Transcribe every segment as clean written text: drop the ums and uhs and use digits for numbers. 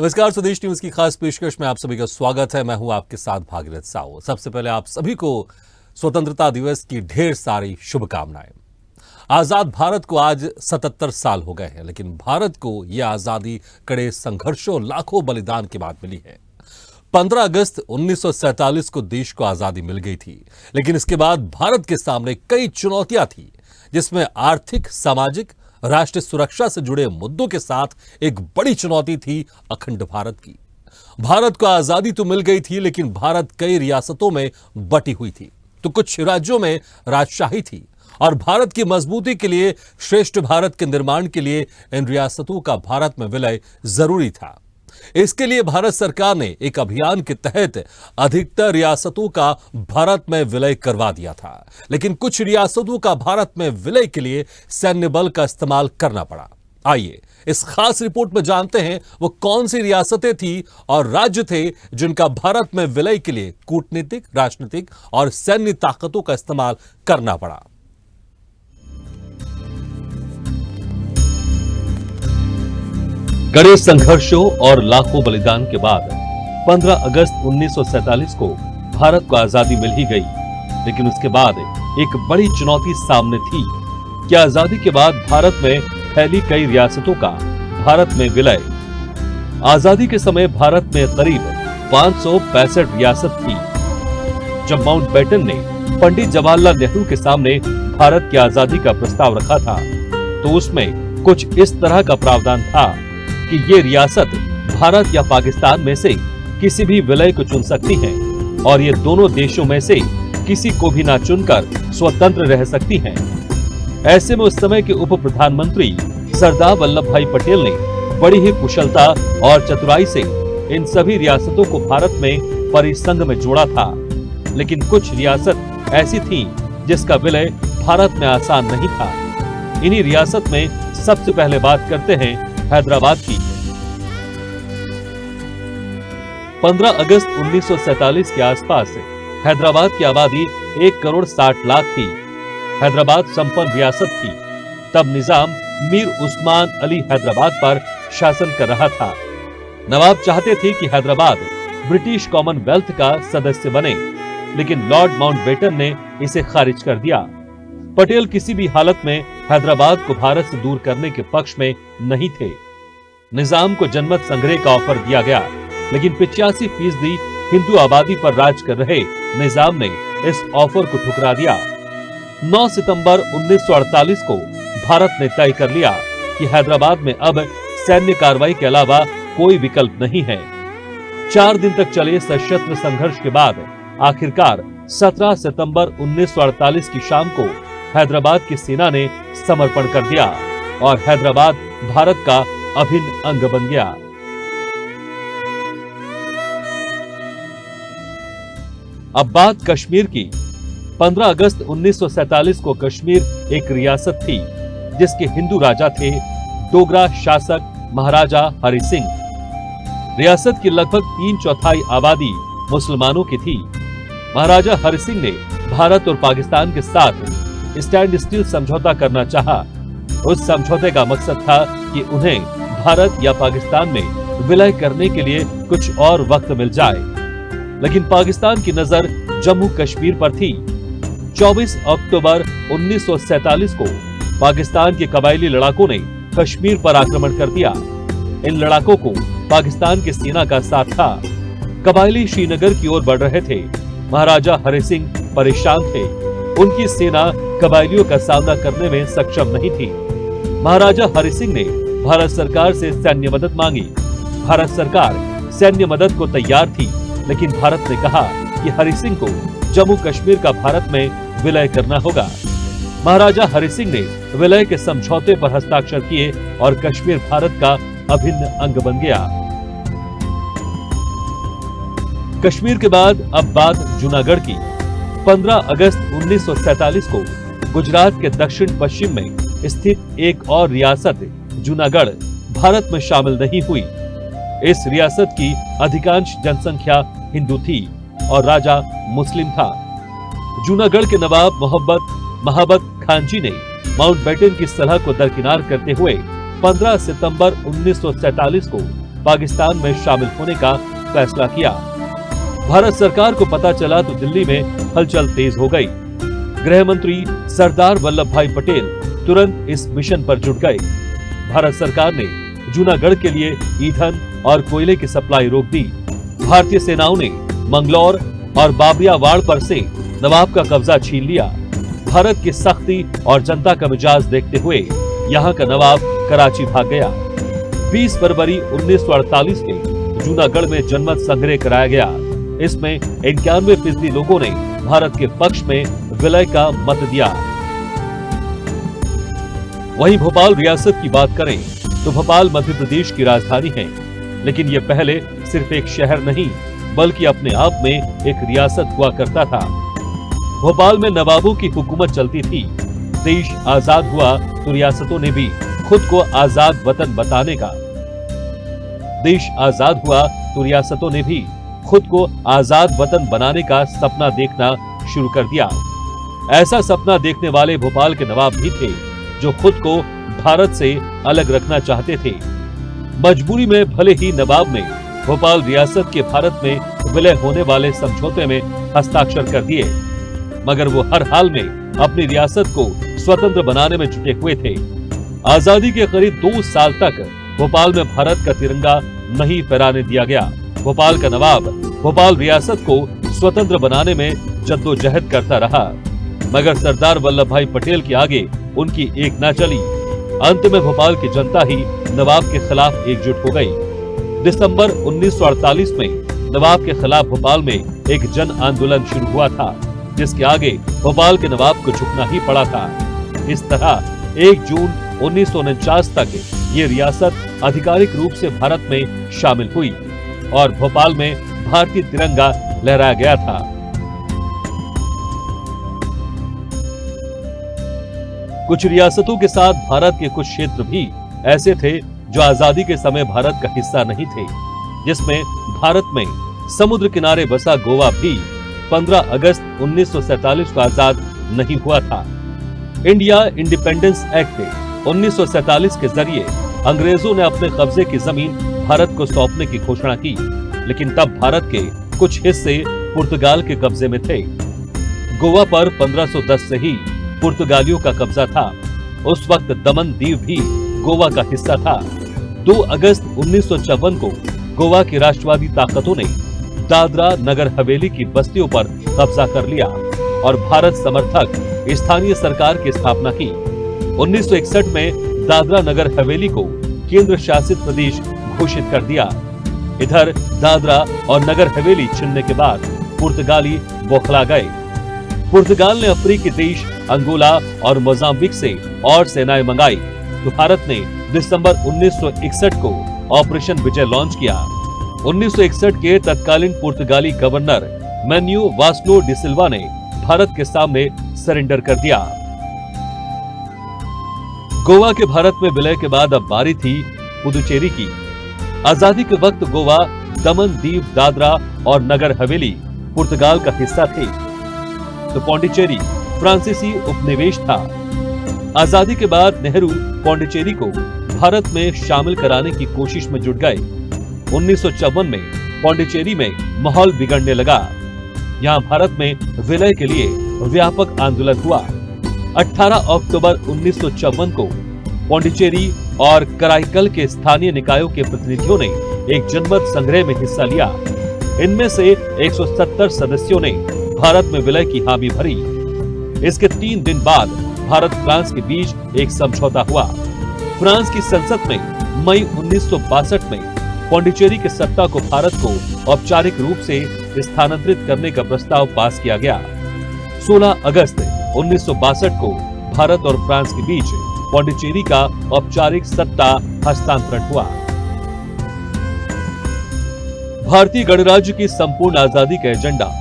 नमस्कार, स्वदेश न्यूज की खास पेशकश में आप सभी का स्वागत है। मैं हूं आपके साथ भागीरथ साहू। सबसे पहले आप सभी को स्वतंत्रता दिवस की ढेर सारी शुभकामनाएं। आजाद भारत को आज 77 साल हो गए हैं, लेकिन भारत को यह आजादी कड़े संघर्षों, लाखों बलिदान के बाद मिली है। 15 अगस्त 1947 को देश को आजादी मिल गई थी, लेकिन इसके बाद भारत के सामने कई चुनौतियां थी, जिसमें आर्थिक, सामाजिक, राष्ट्रीय सुरक्षा से जुड़े मुद्दों के साथ एक बड़ी चुनौती थी अखंड भारत की। भारत को आजादी तो मिल गई थी, लेकिन भारत कई रियासतों में बटी हुई थी, तो कुछ राज्यों में राजशाही थी, और भारत की मजबूती के लिए, श्रेष्ठ भारत के निर्माण के लिए इन रियासतों का भारत में विलय जरूरी था। इसके लिए भारत सरकार ने एक अभियान के तहत अधिकतर रियासतों का भारत में विलय करवा दिया था, लेकिन कुछ रियासतों का भारत में विलय के लिए सैन्य बल का इस्तेमाल करना पड़ा। आइए इस खास रिपोर्ट में जानते हैं वो कौन सी रियासतें थी और राज्य थे जिनका भारत में विलय के लिए कूटनीतिक, राजनीतिक और सैन्य ताकतों का इस्तेमाल करना पड़ा। कड़े संघर्षों और लाखों बलिदान के बाद 15 अगस्त 1947 को भारत को आजादी मिल ही गई, लेकिन उसके बाद एक बड़ी चुनौती सामने थी कि आजादी के बाद भारत में फैली कई रियासतों का भारत में विलय। आजादी के समय भारत में करीब 565 रियासत थी। जब माउंटबेटन ने पंडित जवाहरलाल नेहरू के सामने भारत की आजादी का प्रस्ताव रखा था, तो उसमें कुछ इस तरह का प्रावधान था कि ये रियासत भारत या पाकिस्तान में से किसी भी विलय को चुन सकती हैं, और ये दोनों देशों में से किसी को भी ना चुनकर स्वतंत्र रह सकती हैं। ऐसे में उस समय के उप प्रधानमंत्री सरदार वल्लभ भाई पटेल ने बड़ी ही कुशलता और चतुराई से इन सभी रियासतों को भारत में परिसंघ में जोड़ा था। लेकिन कुछ रियासत ऐसी थी जिसका विलय भारत में आसान नहीं था। इन्हीं रियासत में सबसे पहले बात करते हैं हैदराबाद की। 15 अगस्त 1947 के आसपास हैदराबाद की आबादी 1 करोड़ 60 लाख थी। हैदराबाद संपन्न रियासत थी। तब निजाम मीर उस्मान अली हैदराबाद पर शासन कर रहा था। नवाब चाहते थे कि हैदराबाद ब्रिटिश कॉमनवेल्थ का सदस्य बने, लेकिन लॉर्ड माउंटबेटन ने इसे खारिज कर दिया। पटेल किसी भी हालत में हैदराबाद को भारत से दूर करने के पक्ष में नहीं थे। निजाम को जनमत संग्रह का ऑफर दिया गया, लेकिन 85% हिंदू आबादी पर राज कर रहे निजाम ने इस ऑफर को ठुकरा दिया। 9 सितंबर 1948 को भारत ने तय कर लिया कि हैदराबाद में अब सैन्य कार्रवाई के अलावा कोई विकल्प नहीं है। 4 दिन तक चले सशस्त्र संघर्ष के बाद आखिरकार 17 सितंबर 1948 की शाम को हैदराबाद की सेना ने समर्पण कर दिया और हैदराबाद भारत का अभिन्न अंग बन गया। अब बात कश्मीर की। 15 अगस्त 1947 को कश्मीर एक रियासत थी जिसके हिंदू राजा थे डोगरा शासक महाराजा हरि सिंह। रियासत की लगभग 3/4 आबादी मुसलमानों की थी। महाराजा हरि सिंह ने भारत और पाकिस्तान के साथ स्टैंड स्टिल समझौता करना चाहा। उस समझौते का मकसद था कि उन्हें भारत या पाकिस्तान में विलय करने के लिए कुछ और वक्त मिल जाए, लेकिन पाकिस्तान की नजर जम्मू कश्मीर पर थी। 24 अक्टूबर 1947 को पाकिस्तान के कबायली लड़ाकों ने कश्मीर पर आक्रमण कर दिया। इन लड़ाकों को पाकिस्तान की सेना का साथ था। कबायली श्रीनगर की ओर बढ़ रहे थे। महाराजा हरि सिंह परेशान थे। उनकी सेना कबायलियों का सामना करने में सक्षम नहीं थी। महाराजा हरि सिंह ने भारत सरकार से सैन्य मदद मांगी। भारत सरकार सैन्य मदद को तैयार थी, लेकिन भारत ने कहा कि हरि सिंह को जम्मू कश्मीर का भारत में विलय करना होगा। महाराजा हरि सिंह ने विलय के समझौते पर हस्ताक्षर किए और कश्मीर भारत का अभिन्न अंग बन गया। कश्मीर के बाद अब बात जूनागढ़ की। 15 अगस्त 1947 को गुजरात के दक्षिण पश्चिम में स्थित एक और रियासत जूनागढ़ भारत में शामिल नहीं हुई। इस रियासत की अधिकांश जनसंख्या हिंदू थी और राजा मुस्लिम था। जूनागढ़ के नवाब महाबत खान जी ने माउंटबेटन की सलाह को दरकिनार करते हुए 15 सितंबर 1947 को पाकिस्तान में शामिल होने का फैसला किया। भारत सरकार को पता चला तो दिल्ली में हलचल तेज हो गई। गृह मंत्री सरदार वल्लभ भाई पटेल तुरंत इस मिशन पर जुट गए। भारत सरकार ने जूनागढ़ के लिए ईंधन और कोयले की सप्लाई रोक दी। भारतीय सेनाओं ने मंगलौर और बाबरियावाड़ पर से नवाब का कब्जा छीन लिया। भारत की सख्ती और जनता का मिजाज देखते हुए यहाँ का नवाब कराची भाग गया। 20 फरवरी 1948 में जूनागढ़ में जनमत संग्रह कराया गया। इसमें 91% लोगों ने भारत के पक्ष में विलय का मत दिया। वहीं भोपाल रियासत की बात करें तो भोपाल मध्य प्रदेश की राजधानी है, लेकिन यह पहले सिर्फ एक शहर नहीं बल्कि अपने आप में एक रियासत हुआ करता था। भोपाल में नवाबों की हुकूमत चलती थी। देश आजाद हुआ तो रियासतों ने भी खुद को आजाद वतन बताने का देश आजाद हुआ तो रियासतों ने भी खुद को आजाद वतन बनाने का सपना देखना शुरू कर दिया। ऐसा सपना देखने वाले भोपाल के नवाब भी थे जो खुद को भारत से अलग रखना चाहते थे। मजबूरी में भले ही नवाब ने भोपाल रियासत के भारत में विलय होने वाले समझौते में हस्ताक्षर कर दिए, मगर वो हर हाल में अपनी रियासत को स्वतंत्र बनाने में जुटे हुए थे। आजादी के करीब 2 साल तक भोपाल में भारत का तिरंगा नहीं फहराने दिया गया। भोपाल का नवाब भोपाल रियासत को स्वतंत्र बनाने में जद्दोजहद करता रहा, मगर सरदार वल्लभ भाई पटेल के आगे उनकी एक न चली। अंत में भोपाल की जनता ही नवाब के खिलाफ एकजुट हो गई। दिसंबर 1948 में नवाब के खिलाफ भोपाल में एक जन आंदोलन शुरू हुआ था, जिसके आगे भोपाल के नवाब को झुकना ही पड़ा था। इस तरह 1 जून 1949 तक ये रियासत आधिकारिक रूप से भारत में शामिल हुई और भोपाल में भारतीय तिरंगा लहराया गया था। कुछ रियासतों के साथ भारत के कुछ क्षेत्र भी ऐसे थे जो आजादी के समय भारत का हिस्सा नहीं थे, जिसमें भारत में समुद्र किनारे बसा गोवा भी 15 अगस्त 1947 को आजाद नहीं हुआ था। इंडिया इंडिपेंडेंस एक्ट 1947 के जरिए अंग्रेजों ने अपने कब्जे की जमीन भारत को सौंपने की घोषणा की, लेकिन तब भारत के कुछ हिस्से पुर्तगाल के कब्जे में थे। गोवा पर 1510 से ही पुर्तगालियों का कब्जा था। उस वक्त दमन दीव भी गोवा का हिस्सा था। 2 अगस्त 1954 को गोवा की राष्ट्रवादी ताकतों ने दादरा नगर हवेली की बस्तियों पर कब्जा कर लिया और भारत समर्थक स्थानीय सरकार की स्थापना की। 1961 में दादरा नगर हवेली को केंद्र शासित प्रदेश घोषित कर दिया। इधर दादरा और नगर हवेली छिनने के बाद पुर्तगाली बौखला गए। पुर्तगाल ने अफ्रीकी देश अंगोला और मोजाम्बिक से और सेनाएं मंगाई, तो भारत ने दिसंबर 1961 को ऑपरेशन विजय लॉन्च किया। 1961 के तत्कालीन पुर्तगाली गवर्नर मैन्यू वास्लो डिसिल्वा ने भारत के सामने सरेंडर कर दिया। गोवा के भारत में विलय के बाद अब बारी थी पुदुचेरी की। आजादी के वक्त गोवा, दमन दीव, दादरा और नगर हवेली पुर्तगाल का हिस्सा थे, तो पौंडीचेरी फ्रांसीसी उपनिवेश था। आजादी के बाद नेहरू पौंडीचेरी को भारत में शामिल कराने की कोशिश में जुट गए। 1954 में पौंडीचेरी में माहौल बिगड़ने लगा। यहाँ भारत में विलय के लिए व्यापक आंदोलन हुआ। 18 अक्टूबर 1954 को पौंडीचेरी और कराईकल के स्थानीय निकायों के प्रतिनिधियों ने एक जनमत संग्रह में हिस्सा लिया। इनमें से 170 सदस्यों ने भारत में विलय की हामी भरी। इसके 3 दिन बाद भारत फ्रांस के बीच एक समझौता हुआ। फ्रांस की संसद में मई 1962 में पौंडीचेरी की सत्ता को भारत को औपचारिक रूप से स्थानांतरित करने का प्रस्ताव पास किया गया। 16 अगस्त 1962 को भारत और फ्रांस के बीच पौंडीचेरी का औपचारिक सत्ता हस्तांतरण हुआ। भारतीय गणराज्य की संपूर्ण आजादी का एजेंडा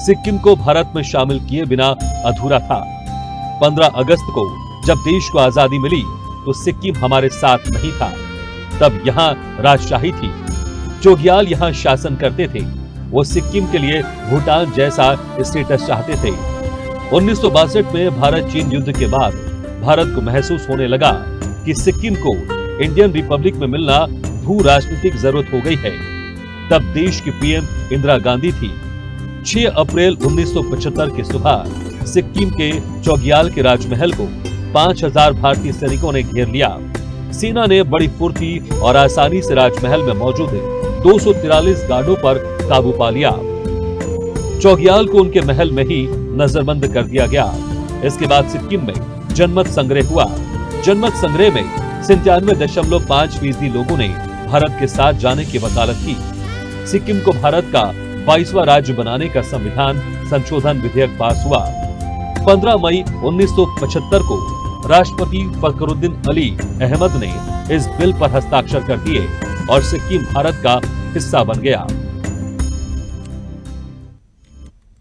सिक्किम को भारत में शामिल किए बिना अधूरा था। 15 अगस्त को जब देश को आजादी मिली तो सिक्किम हमारे साथ नहीं था। तब यहाँ राजशाही थी। चोग्याल यहाँ शासन करते थे। वो सिक्किम के लिए भूटान जैसा स्टेटस चाहते थे। 1962 में भारत चीन युद्ध के बाद भारत को महसूस होने लगा कि सिक्किम को इंडियन रिपब्लिक में मिलना भू राजनीतिक जरूरत हो गई है। तब देश की पीएम इंदिरा गांधी थी। 6 अप्रैल 1975 की सुबह सिक्किम के चौग्याल के राजमहल को 5000 भारतीय सैनिकों ने घेर लिया। सेना ने बड़ी फुर्ती और आसानी से राजमहल में मौजूद 243 गार्डों पर काबू पा लिया। चौग्याल को उनके महल में ही नजरबंद कर दिया गया। इसके बाद सिक्किम में जनमत संग्रह हुआ। जनमत संग्रह में 97.5% लोगों ने भारत के साथ जाने की वकालत की। सिक्किम को भारत का 22वां राज्य बनाने का संविधान संशोधन विधेयक पास हुआ। 15 मई 1975 को राष्ट्रपति फखरुद्दीन अली अहमद ने इस बिल पर हस्ताक्षर कर दिए और सिक्किम भारत का हिस्सा बन गया।